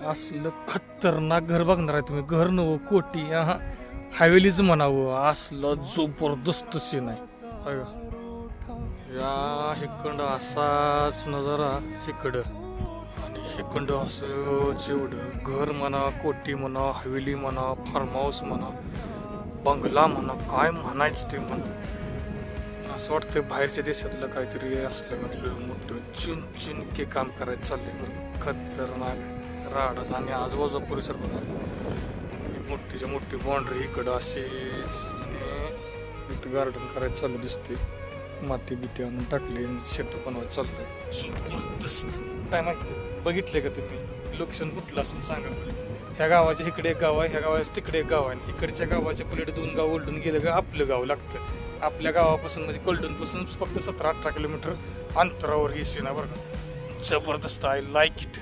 असलं खतरनाक घर बघणार आहे तुम्ही. घर नव कोटी हवेलीच म्हणावं, असलं जबरदस्त सीन आहे. बघा. या हिकडं असाच नजारा हिकडं, आणि हिकडं असंच एवढं घर म्हणा, कोटी म्हणा, हवेली म्हणा, फार्म हाऊस म्हणा, बंगला म्हणा, काय म्हणायचं ते म्हणा. असं वाटतं बाहेरच्या देशातलं काहीतरी असलं म्हटलं मोठं चिन काम करायचं चाललंय. खतरनाक राडच. आणि आजूबाजूचा परिसर बघा, मोठीच्या मोठी बाउंड्री इकडं अशीच, आणि इथं गार्डन करायचं चालू दिसते. माती बिती आणून टाकली, शेट बनवायचं चाललंय. जबरदस्त. काय माहिती बघितले का तुम्ही? लोकेशन कुठलं असेल सांगा. ह्या गावाच्या इकडे एक गाव आहे, ह्या गावाच्या तिकडे एक गाव आहे. इकडच्या गावाच्या पलीकडे 2 गाव ओलडून गेलं का आपलं गाव लागतं. आपल्या गावापासून म्हणजे कोल्डूनपासून फक्त 17-18 किलोमीटर अंतरावर ही सीन आहे बरं का. जबरदस्त. I like it.